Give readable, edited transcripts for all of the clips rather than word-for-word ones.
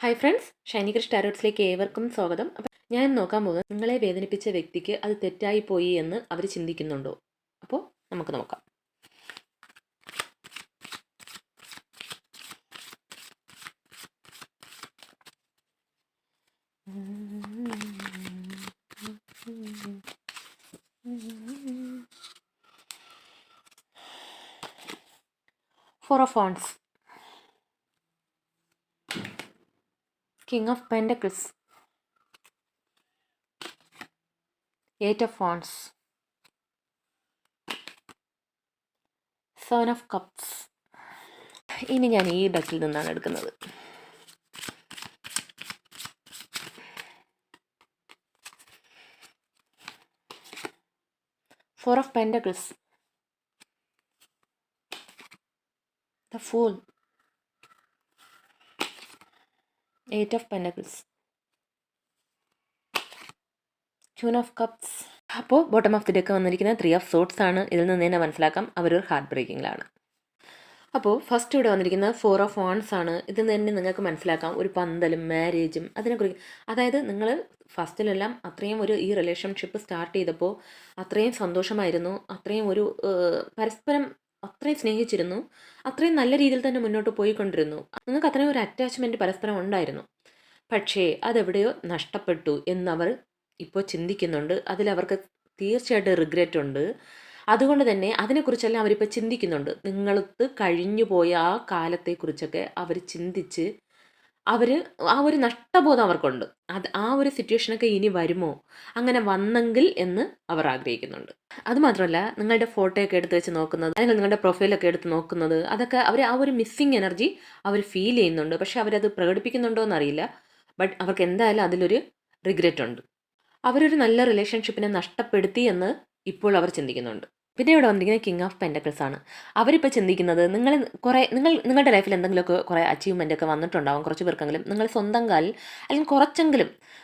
Hi friends, ഷൈനികൃഷ് ടാരോട്സിലേക്ക് ഏവർക്കും സ്വാഗതം. അപ്പം ഞാൻ നോക്കാൻ പോകുന്നത് നിങ്ങളെ വേദനിപ്പിച്ച വ്യക്തിക്ക് അത് തെറ്റായി പോയി എന്ന് അവർ ചിന്തിക്കുന്നുണ്ടോ. അപ്പോൾ നമുക്ക് നോക്കാം. Four of wands, king of pentacles, eight of wands, seven of cups. ഇനി ഞാൻ ഈ ഡക്കിൽ നിന്നാണ് എടുക്കുന്നത്. Four of pentacles, the fool, eight of pentacles, queen of cups. അപ്പോൾ ബോട്ടം ഓഫ് ദി ഡെക്ക് വന്നിരിക്കുന്നത് ത്രീ ഓഫ് സോട്ട്സ് ആണ്. ഇതിൽ നിന്ന് തന്നെ മനസ്സിലാക്കാം അവരൊരു ഹാർട്ട് ബ്രേക്കിങ്ങിലാണ്. അപ്പോൾ ഫസ്റ്റ് ഇവിടെ വന്നിരിക്കുന്നത് ഫോർ ഓഫ് വാൺസ് ആണ്. ഇതിൽ നിന്ന് തന്നെ നിങ്ങൾക്ക് മനസ്സിലാക്കാം ഒരു പന്തലും മാരേജും അതിനെക്കുറിച്ച്. അതായത് നിങ്ങൾ ഫസ്റ്റിലെല്ലാം അത്രയും ഈ റിലേഷൻഷിപ്പ് സ്റ്റാർട്ട് ചെയ്തപ്പോൾ അത്രയും സന്തോഷമായിരുന്നു, അത്രയും പരസ്പരം അത്രയും സ്നേഹിച്ചിരുന്നു, അത്രയും നല്ല രീതിയിൽ തന്നെ മുന്നോട്ട് പോയിക്കൊണ്ടിരുന്നു. നിങ്ങൾക്ക് അത്രയും ഒരു അറ്റാച്ച്മെൻറ്റ് പരസ്പരം ഉണ്ടായിരുന്നു. പക്ഷേ അതെവിടെയോ നഷ്ടപ്പെട്ടു എന്നവർ ഇപ്പോൾ ചിന്തിക്കുന്നുണ്ട്. അതിലവർക്ക് തീർച്ചയായിട്ടും റിഗ്രറ്റ് ഉണ്ട്. അതുകൊണ്ട് തന്നെ അതിനെക്കുറിച്ചെല്ലാം അവരിപ്പോൾ ചിന്തിക്കുന്നുണ്ട്. നിങ്ങൾക്ക് കഴിഞ്ഞു പോയ ആ കാലത്തെക്കുറിച്ചൊക്കെ അവർ ചിന്തിച്ച് ആ ഒരു നഷ്ടബോധം അവർക്കുണ്ട്. ആ ഒരു സിറ്റുവേഷനൊക്കെ ഇനി വരുമോ, അങ്ങനെ വന്നെങ്കിൽ എന്ന് അവർ ആഗ്രഹിക്കുന്നുണ്ട്. അതുമാത്രമല്ല, നിങ്ങളുടെ ഫോട്ടോയൊക്കെ എടുത്ത് വെച്ച് നോക്കുന്നത് അല്ലെങ്കിൽ നിങ്ങളുടെ പ്രൊഫൈലൊക്കെ എടുത്ത് നോക്കുന്നത്, അതൊക്കെ അവർ ആ ഒരു മിസ്സിങ് എനർജി അവർ ഫീൽ ചെയ്യുന്നുണ്ട്. പക്ഷെ അവരത് പ്രകടിപ്പിക്കുന്നുണ്ടോ എന്നറിയില്ല. ബട്ട് അവർക്ക് എന്തായാലും അതിലൊരു റിഗ്രറ്റ് ഉണ്ട്. അവരൊരു നല്ല റിലേഷൻഷിപ്പിനെ നഷ്ടപ്പെടുത്തി എന്ന് ഇപ്പോൾ അവർ ചിന്തിക്കുന്നുണ്ട്. പിന്നെ ഇവിടെ വന്നിരിക്കുന്നത് കിങ് ഓഫ് പെൻഡക്കിൾസ് ആണ്. അവരിപ്പോൾ ചിന്തിക്കുന്നത് നിങ്ങളുടെ ലൈഫിൽ എന്തെങ്കിലുമൊക്കെ കുറേ അച്ചീവ്മെൻ്റ് ഒക്കെ വന്നിട്ടുണ്ടാവും. കുറച്ച് പേർക്കെങ്കിലും നിങ്ങൾ സ്വന്തം കാലിൽ, അല്ലെങ്കിൽ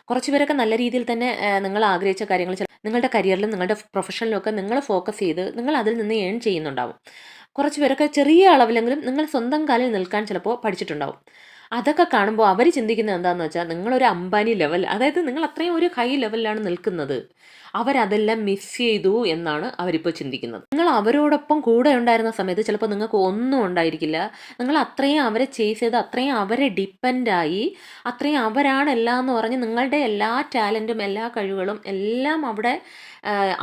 കുറച്ച് പേരൊക്കെ നല്ല രീതിയിൽ തന്നെ നിങ്ങൾ ആഗ്രഹിച്ച കാര്യങ്ങൾ നിങ്ങളുടെ കരിയറിലും നിങ്ങളുടെ പ്രൊഫഷനിലും ഒക്കെ നിങ്ങൾ ഫോക്കസ് ചെയ്ത് നിങ്ങൾ അതിൽ നിന്ന് ഏൺ ചെയ്യുന്നുണ്ടാവും. കുറച്ച് പേരൊക്കെ ചെറിയ അളവിലെങ്കിലും നിങ്ങൾ സ്വന്തം കാലിൽ നിൽക്കാൻ ചിലപ്പോൾ പഠിച്ചിട്ടുണ്ടാവും. അതൊക്കെ കാണുമ്പോൾ അവർ ചിന്തിക്കുന്നത് എന്താണെന്ന് വെച്ചാൽ നിങ്ങളൊരു അംബാനി ലെവൽ, അതായത് നിങ്ങൾ അത്രയും ഒരു ഹൈ ലെവലിലാണ് നിൽക്കുന്നത്, അവരതെല്ലാം മിസ് ചെയ്തു എന്നാണ് അവരിപ്പോൾ ചിന്തിക്കുന്നത്. നിങ്ങൾ അവരോടൊപ്പം കൂടെ ഉണ്ടായിരുന്ന സമയത്ത് ചിലപ്പോൾ നിങ്ങൾക്ക് ഒന്നും ഉണ്ടായിരിക്കില്ല. നിങ്ങൾ അത്രയും അവരെ ചേസ് ചെയ്ത് അത്രയും അവരെ ഡിപ്പെൻഡായി അത്രയും അവരാണ് എല്ലാം എന്ന് പറഞ്ഞ് നിങ്ങളുടെ എല്ലാ ടാലൻറ്റും എല്ലാ കഴിവുകളും എല്ലാം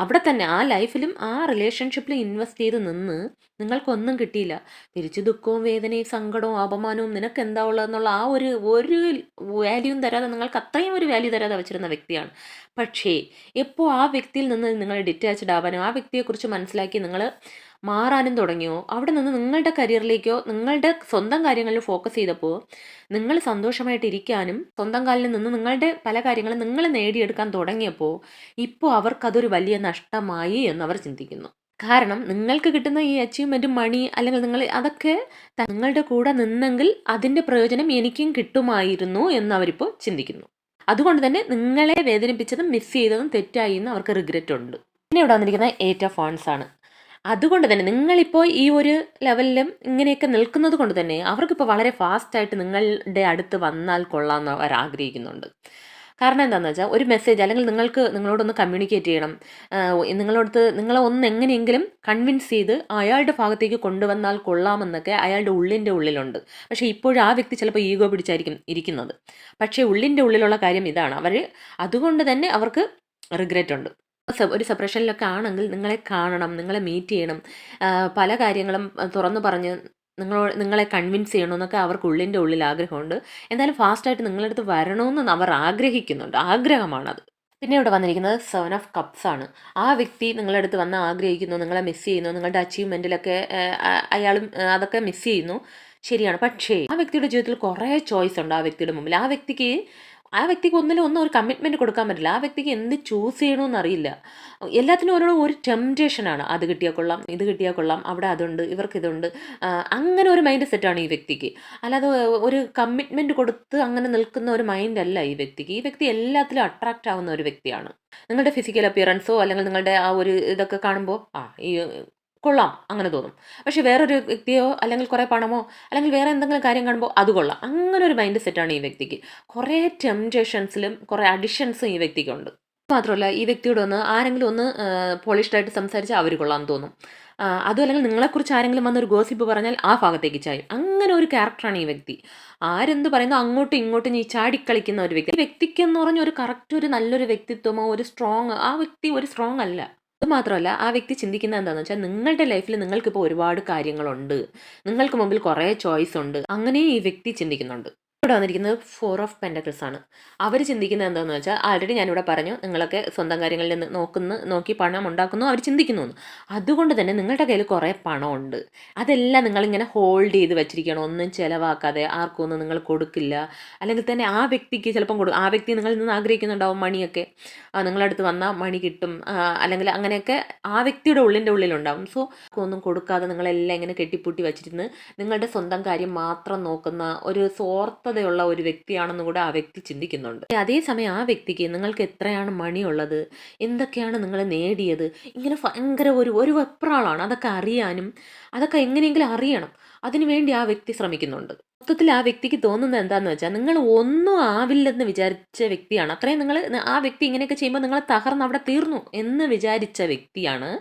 അവിടെ തന്നെ ആ ലൈഫിലും ആ റിലേഷൻഷിപ്പിലും ഇൻവെസ്റ്റ് ചെയ്ത് നിന്ന് നിങ്ങൾക്കൊന്നും കിട്ടിയില്ല. തിരിച്ച് ദുഃഖവും വേദനയും സങ്കടവും അപമാനവും നിനക്ക് എന്താ ഉള്ളതെന്നുള്ള ആ ഒരു വാല്യൂവും തരാതെ, നിങ്ങൾക്ക് അത്രയും ഒരു വാല്യൂ തരാതെ വെച്ചിരുന്ന വ്യക്തിയാണ്. പക്ഷേ എപ്പോൾ ആ വ്യക്തിയിൽ നിന്ന് നിങ്ങൾ ഡിറ്റാച്ച്ഡ് ആവാനും ആ വ്യക്തിയെക്കുറിച്ച് മനസ്സിലാക്കി നിങ്ങൾ മാറാനും തുടങ്ങിയോ, അവിടെ നിന്ന് നിങ്ങളുടെ കരിയറിലേക്കോ നിങ്ങളുടെ സ്വന്തം കാര്യങ്ങളിൽ ഫോക്കസ് ചെയ്തപ്പോൾ നിങ്ങൾ സന്തോഷമായിട്ടിരിക്കാനും സ്വന്തം കാലിൽ നിന്ന് നിങ്ങളുടെ പല കാര്യങ്ങളും നിങ്ങൾ നേടിയെടുക്കാൻ തുടങ്ങിയപ്പോൾ ഇപ്പോൾ അവർക്കതൊരു വലിയ നഷ്ടമായി എന്നവർ ചിന്തിക്കുന്നു. കാരണം നിങ്ങൾക്ക് കിട്ടുന്ന ഈ അച്ചീവ്മെൻറ്റും മണി അല്ലെങ്കിൽ അതൊക്കെ നിങ്ങളുടെ കൂടെ നിന്നെങ്കിൽ അതിൻ്റെ പ്രയോജനം എനിക്കും കിട്ടുമായിരുന്നു എന്നവരിപ്പോൾ ചിന്തിക്കുന്നു. അതുകൊണ്ട് തന്നെ നിങ്ങളെ വേദനിപ്പിച്ചതും മിസ് ചെയ്തതും തെറ്റായി എന്ന് അവർക്ക് റിഗ്രറ്റ് ഉണ്ട്. പിന്നെ ഇവിടെ വന്നിരിക്കുന്നത് എയ്റ്റ് ഓഫ് വാണ്ട്സ് ആണ്. അതുകൊണ്ട് തന്നെ നിങ്ങളിപ്പോൾ ഈ ഒരു ലെവലിലും ഇങ്ങനെയൊക്കെ നിൽക്കുന്നത് കൊണ്ട് തന്നെ അവർക്കിപ്പോൾ വളരെ ഫാസ്റ്റായിട്ട് നിങ്ങളുടെ അടുത്ത് വന്നാൽ കൊള്ളാമെന്ന് അവർ ആഗ്രഹിക്കുന്നുണ്ട്. കാരണം എന്താണെന്ന് വെച്ചാൽ ഒരു മെസ്സേജ് അല്ലെങ്കിൽ നിങ്ങളോടൊന്ന് കമ്മ്യൂണിക്കേറ്റ് ചെയ്യണം, നിങ്ങളെ ഒന്ന് എങ്ങനെയെങ്കിലും കൺവിൻസ് ചെയ്ത് അയാളുടെ ഭാഗത്തേക്ക് കൊണ്ടുവന്നാൽ കൊള്ളാമെന്നൊക്കെ അയാളുടെ ഉള്ളിലുണ്ട്. പക്ഷേ ഇപ്പോഴും ആ വ്യക്തി ചിലപ്പോൾ ഈഗോ പിടിച്ചായിരിക്കും ഇരിക്കുന്നത്. പക്ഷേ ഉള്ളിൻ്റെ ഉള്ളിലുള്ള കാര്യം ഇതാണ്. അതുകൊണ്ട് തന്നെ അവർക്ക് റിഗ്രറ്റ് ഉണ്ട്. ഒരു സെപ്പറേഷനിലൊക്കെ ആണെങ്കിൽ നിങ്ങളെ കാണണം, നിങ്ങളെ മീറ്റ് ചെയ്യണം, പല കാര്യങ്ങളും തുറന്നു പറഞ്ഞ് നിങ്ങളെ കൺവിൻസ് ചെയ്യണമെന്നൊക്കെ അവർക്ക് ഉള്ളിൽ ആഗ്രഹമുണ്ട്. എന്തായാലും ഫാസ്റ്റായിട്ട് നിങ്ങളടുത്ത് വരണമെന്ന് അവർ ആഗ്രഹിക്കുന്നുണ്ട്. ആഗ്രഹമാണത്. പിന്നെ ഇവിടെ വന്നിരിക്കുന്നത് സെവൻ ഓഫ് കപ്സ് ആണ്. ആ വ്യക്തി നിങ്ങളുടെ അടുത്ത് വന്ന് ആഗ്രഹിക്കുന്നു, നിങ്ങളെ മിസ് ചെയ്യുന്നു, നിങ്ങളുടെ അച്ചീവ്മെൻറ്റിലൊക്കെ അയാളും അതൊക്കെ മിസ് ചെയ്യുന്നു. ശരിയാണ്. പക്ഷേ ആ വ്യക്തിയുടെ ജീവിതത്തിൽ കുറേ ചോയ്സ് ഉണ്ട്. ആ വ്യക്തിയുടെ മുമ്പിൽ ആ വ്യക്തിക്ക് ഒന്നും ഒരു കമ്മിറ്റ്മെൻറ്റ് കൊടുക്കാൻ പറ്റില്ല. ആ വ്യക്തിക്ക് എന്ത് ചൂസ് ചെയ്യണമെന്ന് അറിയില്ല. എല്ലാത്തിനും ഒരു ടെംപ്റ്റേഷനാണ്. അത് കിട്ടിയാൽ കൊള്ളാം, ഇത് കിട്ടിയാൽ കൊള്ളാം, അവിടെ അതുണ്ട്, ഇവർക്കിതുണ്ട്, അങ്ങനെ ഒരു മൈൻഡ് സെറ്റാണ് ഈ വ്യക്തിക്ക്. അല്ലാതെ ഒരു കമ്മിറ്റ്മെൻറ്റ് കൊടുത്ത് അങ്ങനെ നിൽക്കുന്ന ഒരു മൈൻഡ് അല്ല ഈ വ്യക്തിക്ക്. ഈ വ്യക്തി എല്ലാത്തിലും അട്രാക്റ്റ് ആവുന്ന ഒരു വ്യക്തിയാണ്. നിങ്ങളുടെ ഫിസിക്കൽ അപ്പിയറൻസോ അല്ലെങ്കിൽ നിങ്ങളുടെ ആ ഒരു ഇതൊക്കെ കാണുമ്പോൾ ഈ കൊള്ളാം അങ്ങനെ തോന്നും. പക്ഷേ വേറൊരു വ്യക്തിയോ അല്ലെങ്കിൽ കുറേ പണമോ അല്ലെങ്കിൽ വേറെ എന്തെങ്കിലും കാര്യം കാണുമ്പോൾ അത് കൊള്ളാം. അങ്ങനെ ഒരു മൈൻഡ് സെറ്റാണ് ഈ വ്യക്തിക്ക്. കുറേ ടെംപ്റ്റേഷൻസിലും കുറേ അഡിക്ഷൻസും ഈ വ്യക്തിക്കുണ്ട്. മാത്രമല്ല ഈ വ്യക്തിയോട് ഒന്ന് ആരെങ്കിലും ഒന്ന് പോളിഷ്ഡ് ആയിട്ട് സംസാരിച്ചാൽ അവർ കൊള്ളാമെന്ന് തോന്നും. അതും അല്ലെങ്കിൽ നിങ്ങളെക്കുറിച്ച് ആരെങ്കിലും വന്നൊരു ഗോസിപ്പ് പറഞ്ഞാൽ ആ ഭാഗത്തേക്ക് ചായും. അങ്ങനെ ഒരു ക്യാരക്ടറാണ് ഈ വ്യക്തി. ആരെന്ത് പറയുന്നു അങ്ങോട്ടും ഇങ്ങോട്ടും ഈ ചാടിക്കളിക്കുന്ന ഒരു വ്യക്തി. ഈ വ്യക്തിക്കെന്ന് പറഞ്ഞ ഒരു കറക്റ്റ് ഒരു നല്ലൊരു വ്യക്തിത്വമോ ഒരു സ്ട്രോങ് ആ വ്യക്തി ഒരു സ്ട്രോങ് അല്ല. അത് മാത്രമല്ല ആ വ്യക്തി ചിന്തിക്കുന്നത് എന്താണെന്ന് വെച്ചാൽ നിങ്ങളുടെ ലൈഫിൽ നിങ്ങൾക്കിപ്പോൾ ഒരുപാട് കാര്യങ്ങളുണ്ട്. നിങ്ങൾക്ക് മുമ്പിൽ കുറേ ചോയ്സ് ഉണ്ട്. അങ്ങനെ ഈ വ്യക്തി ചിന്തിക്കുന്നുണ്ട്. ഇവിടെ വന്നിരിക്കുന്നത് 4 ഓഫ് പെന്റക്കിൾസ് ആണ്. അവർ ചിന്തിക്കുന്നത് എന്താണെന്ന് വെച്ചാൽ ആൾറെഡി ഞാനിവിടെ പറഞ്ഞു നിങ്ങളൊക്കെ സ്വന്തം കാര്യങ്ങളിൽ നിന്ന് നോക്കി പണം ഉണ്ടാക്കുന്നു അവർ ചിന്തിക്കുന്നു എന്ന്. അതുകൊണ്ട് തന്നെ നിങ്ങളുടെ കയ്യിൽ കുറേ പണമുണ്ട്. അതെല്ലാം നിങ്ങളിങ്ങനെ ഹോൾഡ് ചെയ്ത് വെച്ചിരിക്കണം. ഒന്നും ചിലവാക്കാതെ ആർക്കും ഒന്നും നിങ്ങൾ കൊടുക്കില്ല. അല്ലെങ്കിൽ തന്നെ ആ വ്യക്തിക്ക് ചിലപ്പം ആ വ്യക്തി നിങ്ങളിൽ നിന്ന് ആഗ്രഹിക്കുന്നുണ്ടാവും മണിയൊക്കെ. നിങ്ങളടുത്ത് വന്നാൽ മണി കിട്ടും. അല്ലെങ്കിൽ അങ്ങനെയൊക്കെ ആ വ്യക്തിയുടെ ഉള്ളിലുണ്ടാവും. സോ ഒന്നും കൊടുക്കാതെ നിങ്ങളെല്ലാം ഇങ്ങനെ കെട്ടിപ്പൂട്ടി വെച്ചിരുന്ന് നിങ്ങളുടെ സ്വന്തം കാര്യം മാത്രം നോക്കുന്ന ഒരു സ്വാർത്ഥതയുള്ള ഒരു വ്യക്തിയാണെന്ന് കൂടെ ആ വ്യക്തി ചിന്തിക്കുന്നുണ്ട്. അതേസമയം ആ വ്യക്തിക്ക് നിങ്ങൾക്ക് എത്രയാണ് മണിയുള്ളത്, എന്തൊക്കെയാണ് നിങ്ങൾ നേടിയത്, ഇങ്ങനെ ഭയങ്കര ഒരു വെപ്രാളാണ്. അതൊക്കെ അറിയാനും അതൊക്കെ എങ്ങനെയെങ്കിലും അറിയണം. അതിനുവേണ്ടി ആ വ്യക്തി ശ്രമിക്കുന്നുണ്ട്. മൊത്തത്തിൽ ആ വ്യക്തിക്ക് തോന്നുന്നത് എന്താണെന്ന് വെച്ചാൽ നിങ്ങൾ ഒന്നും ആവില്ലെന്ന് വിചാരിച്ച വ്യക്തിയാണ്. അത്രയും നിങ്ങൾ ആ വ്യക്തി ഇങ്ങനെയൊക്കെ ചെയ്യുമ്പോൾ നിങ്ങൾ തകർന്ന് അവിടെ തീർന്നു എന്ന് വിചാരിച്ച വ്യക്തിയാണ്.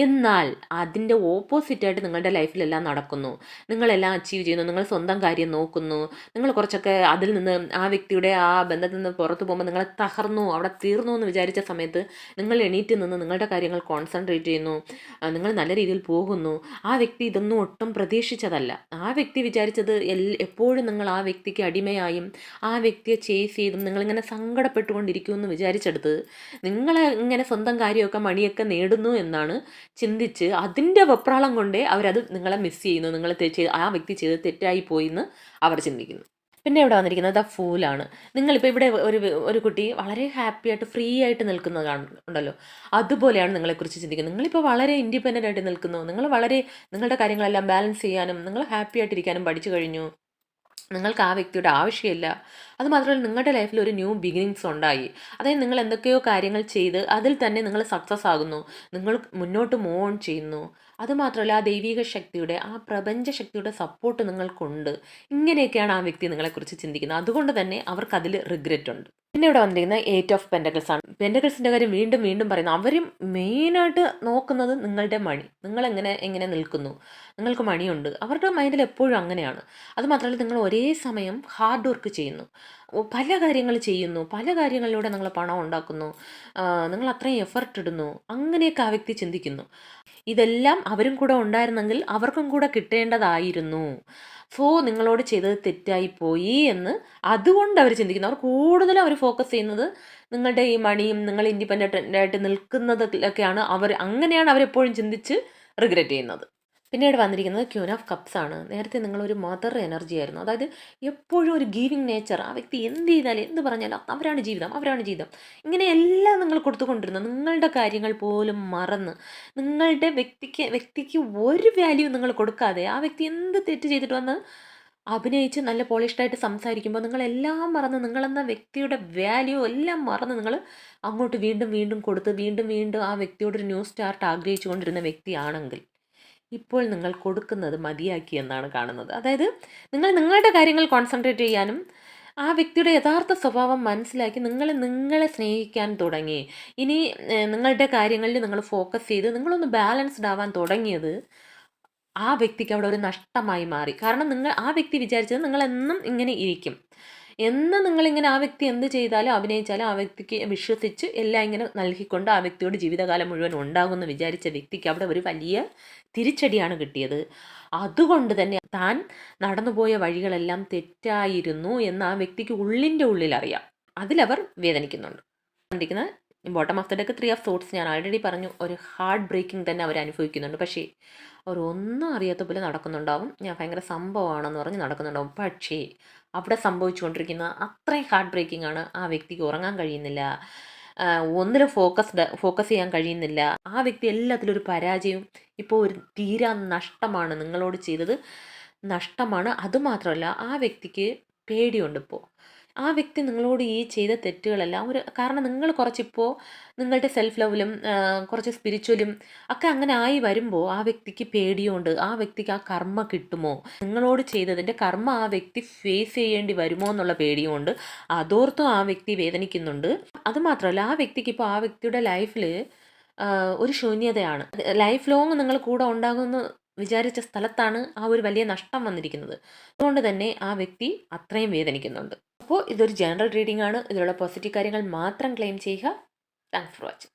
എന്നാൽ അതിൻ്റെ ഓപ്പോസിറ്റായിട്ട് നിങ്ങളുടെ ലൈഫിലെല്ലാം നടക്കുന്നു. നിങ്ങളെല്ലാം അച്ചീവ് ചെയ്യുന്നു. നിങ്ങൾ സ്വന്തം കാര്യം നോക്കുന്നു. നിങ്ങൾ കുറച്ചൊക്കെ അതിൽ നിന്ന് ആ വ്യക്തിയുടെ ആ ബന്ധത്തിൽ നിന്ന് പുറത്തു പോകുമ്പോൾ നിങ്ങൾ തകർന്നു അവിടെ തീർന്നു എന്ന് വിചാരിച്ച സമയത്ത് നിങ്ങൾ എണീറ്റ് നിന്ന് നിങ്ങളുടെ കാര്യങ്ങൾ കോൺസെൻട്രേറ്റ് ചെയ്യുന്നു. നിങ്ങൾ നല്ല രീതിയിൽ പോകുന്നു. ആ വ്യക്തി ഇതൊന്നും ഒട്ടും പ്രതീക്ഷിച്ചതല്ല. ആ വ്യക്തി വിചാരിച്ചത് എപ്പോഴും നിങ്ങൾ ആ വ്യക്തിക്ക് അടിമയായും ആ വ്യക്തിയെ ചേസ് ചെയ്തും നിങ്ങളിങ്ങനെ സങ്കടപ്പെട്ടുകൊണ്ടിരിക്കുമെന്ന് വിചാരിച്ചെടുത്ത് നിങ്ങൾ ഇങ്ങനെ സ്വന്തം കാര്യമൊക്കെ മണിയൊക്കെ നേടുന്നു എന്നാണ് ചിന്തിച്ച് അതിൻ്റെ വെപ്രാളം കൊണ്ടേ അവരത് നിങ്ങളെ മിസ് ചെയ്യുന്നു. നിങ്ങൾ ആ വ്യക്തി ചെയ്ത് തെറ്റായി പോയി എന്ന് അവർ ചിന്തിക്കുന്നു. പിന്നെ ഇവിടെ വന്നിരിക്കുന്നത് ഫൂലാണ്. നിങ്ങളിപ്പോൾ ഇവിടെ ഒരു കുട്ടി വളരെ ഹാപ്പി ആയിട്ട് ഫ്രീ ആയിട്ട് നിൽക്കുന്നത് ഉണ്ടല്ലോ, അതുപോലെയാണ് നിങ്ങളെക്കുറിച്ച് ചിന്തിക്കുന്നത്. നിങ്ങളിപ്പോൾ വളരെ ഇൻഡിപെൻഡൻ്റ് ആയിട്ട് നിൽക്കുന്നു. നിങ്ങൾ വളരെ നിങ്ങളുടെ കാര്യങ്ങളെല്ലാം ബാലൻസ് ചെയ്യാനും നിങ്ങൾ ഹാപ്പി ആയിട്ടിരിക്കാനും പഠിച്ചു കഴിഞ്ഞു. നിങ്ങൾക്ക് ആ വ്യക്തിയുടെ ആവശ്യമില്ല. അതുമാത്രമല്ല നിങ്ങളുടെ ലൈഫിൽ ഒരു ന്യൂ ബിഗിനിങ്സ് ഉണ്ടായി. അതായത് നിങ്ങൾ എന്തൊക്കെയോ കാര്യങ്ങൾ ചെയ്ത് അതിൽ തന്നെ നിങ്ങൾ സക്സസ് ആകുന്നു. നിങ്ങൾ മുന്നോട്ട് മൂവ് ഓൺ ചെയ്യുന്നു. അതുമാത്രമല്ല ആ ദൈവിക ശക്തിയുടെ ആ പ്രപഞ്ച ശക്തിയുടെ സപ്പോർട്ട് നിങ്ങൾക്കുണ്ട്. ഇങ്ങനെയൊക്കെയാണ് ആ വ്യക്തി നിങ്ങളെക്കുറിച്ച് ചിന്തിക്കുന്നത്. അതുകൊണ്ട് തന്നെ അവർക്കതിൽ റിഗ്രറ്റ് ഉണ്ട്. പിന്നെ ഇവിടെ വന്നിരിക്കുന്നത് 8 ഓഫ് പെന്റക്കിൾസ് ആണ്. പെന്റക്കിൾസിൻ്റെ കാര്യം വീണ്ടും വീണ്ടും പറയുന്നു. അവരും മെയിനായിട്ട് നോക്കുന്നത് നിങ്ങളുടെ മണി. എങ്ങനെ നിൽക്കുന്നു, നിങ്ങൾക്ക് മണിയുണ്ട്. അവരുടെ മൈൻഡിൽ എപ്പോഴും അങ്ങനെയാണ്. അതുമാത്രമല്ല നിങ്ങൾ ഒരേ സമയം ഹാർഡ് വർക്ക് ചെയ്യുന്നു. പല കാര്യങ്ങൾ ചെയ്യുന്നു. പല കാര്യങ്ങളിലൂടെ നിങ്ങൾ പണം ഉണ്ടാക്കുന്നു. നിങ്ങൾ അത്രയും എഫർട്ട് ഇടുന്നു. അങ്ങനെയൊക്കെ ആ വ്യക്തി ചിന്തിക്കുന്നു. ഇതെല്ലാം അവരും കൂടെ ഉണ്ടായിരുന്നെങ്കിൽ അവർക്കും കൂടെ കിട്ടേണ്ടതായിരുന്നു. സോ നിങ്ങളോട് ചെയ്തത് തെറ്റായി പോയി എന്ന് അതുകൊണ്ട് അവർ ചിന്തിക്കുന്നു. അവർ കൂടുതലും അവർ ഫോക്കസ് ചെയ്യുന്നത് നിങ്ങളുടെ ഈ മണിയും നിങ്ങൾ ഇൻഡിപെൻഡൻ്റ് ആയിട്ട് നിൽക്കുന്നതൊക്കെയാണ്. അങ്ങനെയാണ് അവരെപ്പോഴും ചിന്തിച്ച് റിഗ്രറ്റ് ചെയ്യുന്നത്. പിന്നീട് വന്നിരിക്കുന്നത് ക്യൂൻ ഓഫ് കപ്സ് ആണ്. നേരത്തെ നിങ്ങളൊരു മദർ എനർജി ആയിരുന്നു. അതായത് എപ്പോഴും ഒരു ഗീവിങ് നേച്ചർ. ആ വ്യക്തി എന്ത് ചെയ്താലും എന്ത് പറഞ്ഞാലും അവരാണ് ജീവിതം ഇങ്ങനെയെല്ലാം നിങ്ങൾ കൊടുത്തുകൊണ്ടിരുന്നു. നിങ്ങളുടെ കാര്യങ്ങൾ പോലും മറന്ന് നിങ്ങളുടെ വ്യക്തിക്ക് ഒരു വാല്യൂ നിങ്ങൾ കൊടുക്കാതെ ആ വ്യക്തി എന്ത് തെറ്റ് ചെയ്തിട്ട് വന്ന് അഭിനയിച്ച് നല്ല പോളിഷ്ഡായിട്ട് സംസാരിക്കുമ്പോൾ നിങ്ങളെല്ലാം മറന്ന് നിങ്ങളെന്ന വ്യക്തിയുടെ വാല്യൂ എല്ലാം മറന്ന് നിങ്ങൾ അങ്ങോട്ട് വീണ്ടും വീണ്ടും കൊടുത്ത് വീണ്ടും വീണ്ടും ആ വ്യക്തിയോടൊരു ന്യൂ സ്റ്റാർട്ട് ആഗ്രഹിച്ചു കൊണ്ടിരുന്ന വ്യക്തിയാണെങ്കിൽ ഇപ്പോൾ നിങ്ങൾ കൊടുക്കുന്നത് മതിയാക്കി എന്നാണ് കാണുന്നത്. അതായത് നിങ്ങളുടെ കാര്യങ്ങൾ കോൺസെൻട്രേറ്റ് ചെയ്യാനും ആ വ്യക്തിയുടെ യഥാർത്ഥ സ്വഭാവം മനസ്സിലാക്കി നിങ്ങളെ സ്നേഹിക്കാൻ തുടങ്ങി. ഇനി നിങ്ങളുടെ കാര്യങ്ങളിൽ നിങ്ങൾ ഫോക്കസ് ചെയ്ത് നിങ്ങളൊന്ന് ബാലൻസ്ഡ് ആവാൻ തുടങ്ങിയത് ആ വ്യക്തിക്ക് അവിടെ ഒരു നഷ്ടമായി മാറി. കാരണം ആ വ്യക്തി വിചാരിച്ചത് നിങ്ങളെന്നും ഇങ്ങനെ ഇരിക്കും. നിങ്ങളിങ്ങനെ ആ വ്യക്തി എന്ത് ചെയ്താലും അഭിനയിച്ചാലും ആ വ്യക്തിക്ക് വിശ്വസിച്ച് എല്ലാം ഇങ്ങനെ നൽകിക്കൊണ്ട് ആ വ്യക്തിയോട് ജീവിതകാലം മുഴുവൻ ഉണ്ടാകുമെന്ന് വിചാരിച്ച വ്യക്തിക്ക് അവിടെ ഒരു വലിയ തിരിച്ചടിയാണ് കിട്ടിയത്. അതുകൊണ്ട് തന്നെ താൻ നടന്നുപോയ വഴികളെല്ലാം തെറ്റായിരുന്നു എന്ന് ആ വ്യക്തിക്ക് ഉള്ളിൻ്റെ ഉള്ളിൽ അറിയാം. അതിലവർ വേദനിക്കുന്നുണ്ട്. Bottom of the deck 3 of sorts ഞാൻ ആൾറെഡി പറഞ്ഞു. ഒരു ഹാർട്ട് ബ്രേക്കിംഗ് തന്നെ അവർ അനുഭവിക്കുന്നുണ്ട്. പക്ഷേ അവർ ഒന്നും അറിയാത്ത പോലെ നടക്കുന്നുണ്ടാവും. ഞാൻ ഭയങ്കര സംഭവമാണെന്ന് പറഞ്ഞ് നടക്കുന്നുണ്ടാവും. പക്ഷേ അവിടെ സംഭവിച്ചുകൊണ്ടിരിക്കുന്ന അത്രയും ഹാർട്ട് ബ്രേക്കിംഗ് ആണ്. ആ വ്യക്തിക്ക് ഉറങ്ങാൻ കഴിയുന്നില്ല. ഒന്നിലും ഫോക്കസ് ചെയ്യാൻ കഴിയുന്നില്ല. ആ വ്യക്തി എല്ലാത്തിലും ഒരു പരാജയവും ഇപ്പോൾ ഒരു തീരാ നഷ്ടമാണ്. നിങ്ങളോട് ചെയ്തത് നഷ്ടമാണ്. അതുമാത്രമല്ല ആ വ്യക്തിക്ക് പേടിയുണ്ട് ഇപ്പോൾ. ആ വ്യക്തി നിങ്ങളോട് ഈ ചെയ്ത തെറ്റുകളെല്ലാം കാരണം നിങ്ങൾ കുറച്ചിപ്പോൾ നിങ്ങളുടെ സെൽഫ് ലെവലും കുറച്ച് സ്പിരിച്വലും ഒക്കെ അങ്ങനെ ആയി വരുമ്പോൾ ആ വ്യക്തിക്ക് പേടിയുണ്ട്, ആ വ്യക്തിക്ക് ആ കർമ്മ കിട്ടുമോ, നിങ്ങളോട് ചെയ്തതിൻ്റെ കർമ്മ ആ വ്യക്തി ഫേസ് ചെയ്യേണ്ടി വരുമോ എന്നുള്ള പേടിയുമുണ്ട്. അതോർത്തും ആ വ്യക്തി വേദനിക്കുന്നുണ്ട്. അതുമാത്രമല്ല, ആ വ്യക്തിക്ക് ഇപ്പോൾ ആ വ്യക്തിയുടെ ലൈഫിൽ ഒരു ശൂന്യതയാണ്. ലൈഫ് ലോങ് നിങ്ങൾ കൂടെ ഉണ്ടാകുമെന്ന് വിചാരിച്ച സ്ഥലത്താണ് ആ ഒരു വലിയ നഷ്ടം വന്നിരിക്കുന്നത്. അതുകൊണ്ട് തന്നെ ആ വ്യക്തി അത്രയും വേദനിക്കുന്നുണ്ട്. അപ്പോൾ ഇതൊരു ജനറൽ റീഡിംഗ് ആണ്. ഇതിലുള്ള പോസിറ്റീവ് കാര്യങ്ങൾ മാത്രം ക്ലെയിം ചെയ്യുക. Thanks for watching.